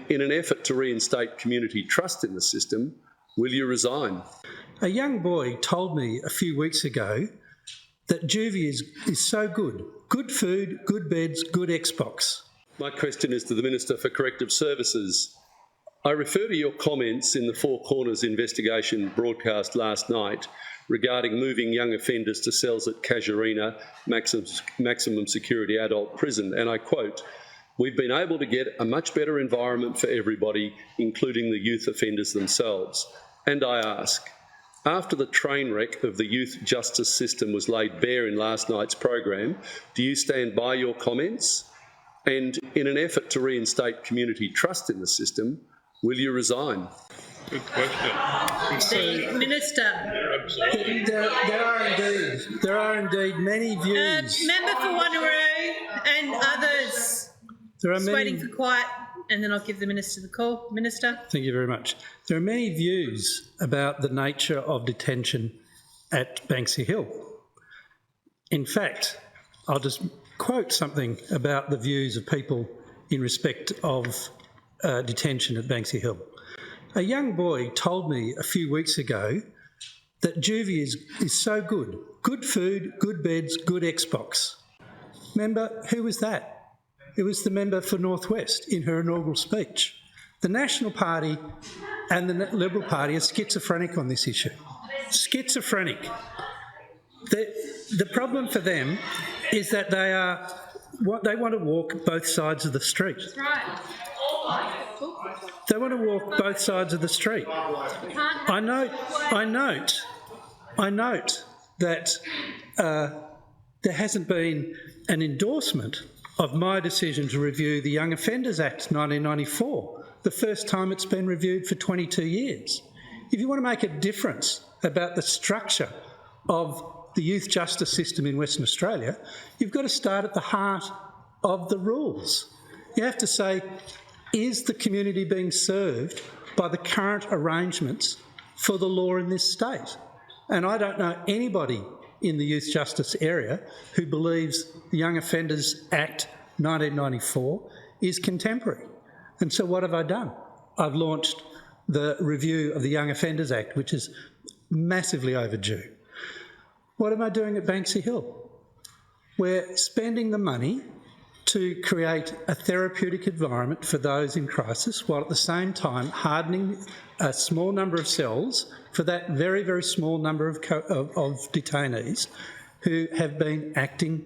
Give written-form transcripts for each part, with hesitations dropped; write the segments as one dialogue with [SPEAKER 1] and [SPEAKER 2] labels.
[SPEAKER 1] in an effort to reinstate community trust in the system, will you resign?
[SPEAKER 2] A young boy told me a few weeks ago that juvie is so good. Good food, good beds, good Xbox.
[SPEAKER 1] My question is to the Minister for Corrective Services. I refer to your comments in the Four Corners investigation broadcast last night regarding moving young offenders to cells at Casuarina maximum security adult prison, and I quote, "We've been able to get a much better environment for everybody, including the youth offenders themselves." And I ask, after the train wreck of the youth justice system was laid bare in last night's program, do you stand by your comments? And in an effort to reinstate community trust in the system, will you resign?
[SPEAKER 3] Good question.
[SPEAKER 4] The Minister.
[SPEAKER 2] There are indeed many views.
[SPEAKER 4] Member for Wanneroo and others.
[SPEAKER 2] There are
[SPEAKER 4] Just
[SPEAKER 2] many,
[SPEAKER 4] waiting for quiet, and then I'll give the Minister the call. Minister.
[SPEAKER 2] Thank you very much. There are many views about the nature of detention at Banksy Hill. In fact, I'll just quote something about the views of people in respect of detention at Banksy Hill. A young boy told me a few weeks ago that juvie is so good. Good food, good beds, good Xbox. Member, who was that? It was the member for North West in her inaugural speech. The National Party and the Liberal Party are schizophrenic on this issue. Schizophrenic. The problem for them is that they want to walk both sides of the street.
[SPEAKER 4] That's right.
[SPEAKER 2] They want to walk both sides of the street. I note that there hasn't been an endorsement of my decision to review the Young Offenders Act 1994, the first time it's been reviewed for 22 years. If you want to make a difference about the structure of the youth justice system in Western Australia, you've got to start at the heart of the rules. You have to say, is the community being served by the current arrangements for the law in this state? And I don't know anybody in the youth justice area who believes the Young Offenders Act 1994 is contemporary. And so what have I done? I've launched the review of the Young Offenders Act, which is massively overdue. What am I doing at Banksy Hill? We're spending the money to create a therapeutic environment for those in crisis, while at the same time hardening a small number of cells for that very, very small number of detainees who have been acting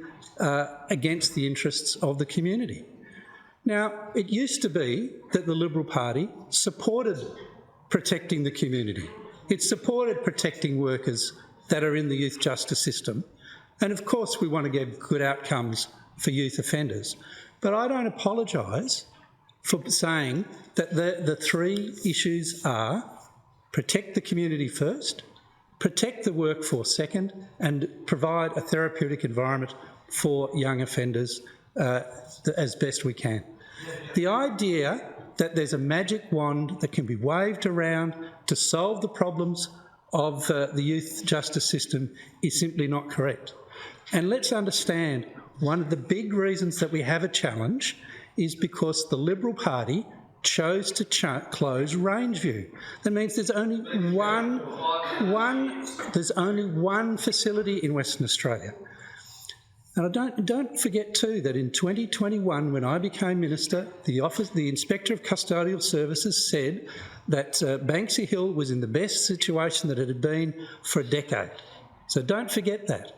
[SPEAKER 2] against the interests of the community. Now, it used to be that the Liberal Party supported protecting the community. It supported protecting workers that are in the youth justice system. And of course we want to get good outcomes for youth offenders. But I don't apologise for saying that the three issues are protect the community first, protect the workforce second, and provide a therapeutic environment for young offenders as best we can. The idea that there's a magic wand that can be waved around to solve the problems of the youth justice system is simply not correct. And let's understand, one of the big reasons that we have a challenge is because the Liberal Party chose to close Rangeview. That means there's only one facility in Western Australia. And don't forget too that in 2021, when I became Minister, the Inspector of Custodial Services said that Banksy Hill was in the best situation that it had been for a decade. So don't forget that.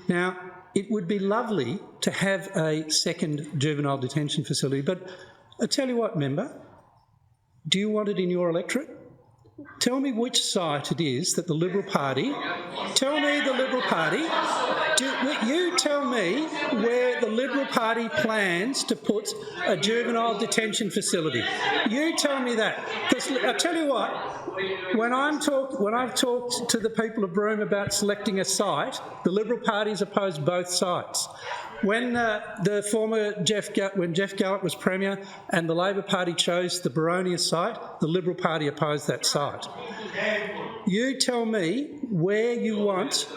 [SPEAKER 2] Now, it would be lovely to have a second juvenile detention facility, but I tell you what, member, do you want it in your electorate? Tell me which site it is that the Liberal Party... Tell me the Liberal Party... You tell me where the Liberal Party plans to put a juvenile detention facility. You tell me that. Because I'll tell you what, when I've talked to the people of Broome about selecting a site, the Liberal Party's opposed both sites. When Jeff Gallop was Premier and the Labor Party chose the Boronia site, the Liberal Party opposed that site. You tell me where do you want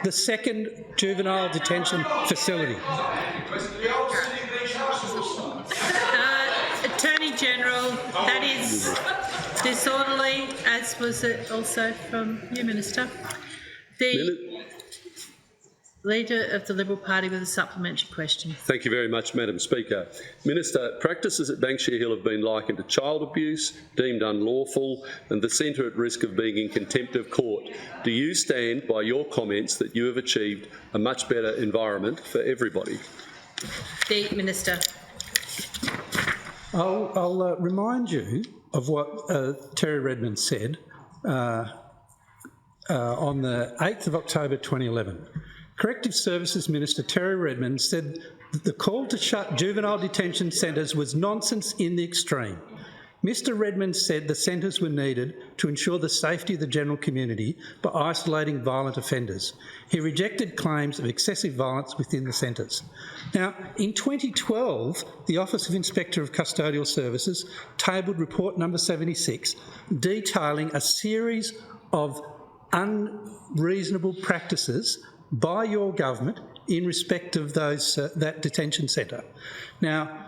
[SPEAKER 2] the second juvenile detention facility?
[SPEAKER 4] Attorney-General, that is disorderly, as was it also from you, Minister. The Leader of the Liberal Party with a supplementary question.
[SPEAKER 1] Thank you very much, Madam Speaker. Minister, practices at Banksia Hill have been likened to child abuse, deemed unlawful, and the centre at risk of being in contempt of court. Do you stand by your comments that you have achieved a much better environment for everybody?
[SPEAKER 4] The Minister.
[SPEAKER 2] I'll remind you of what Terry Redmond said on the 8th of October 2011. Corrective Services Minister Terry Redmond said that the call to shut juvenile detention centres was nonsense in the extreme. Mr Redmond said the centres were needed to ensure the safety of the general community by isolating violent offenders. He rejected claims of excessive violence within the centres. Now, in 2012, the Office of Inspector of Custodial Services tabled report number 76, detailing a series of unreasonable practices by your government in respect of that detention centre. Now,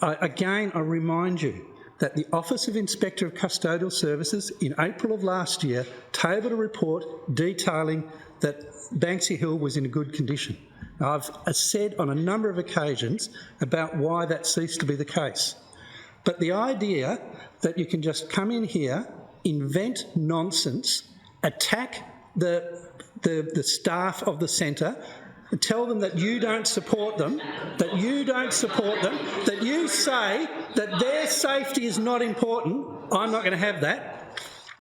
[SPEAKER 2] I remind you that the Office of Inspector of Custodial Services in April of last year tabled a report detailing that Banksia Hill was in a good condition. Now, I've said on a number of occasions about why that ceased to be the case. But the idea that you can just come in here, invent nonsense, attack the staff of the centre, and tell them that you don't support them, that you say that their safety is not important, I'm not going to have that.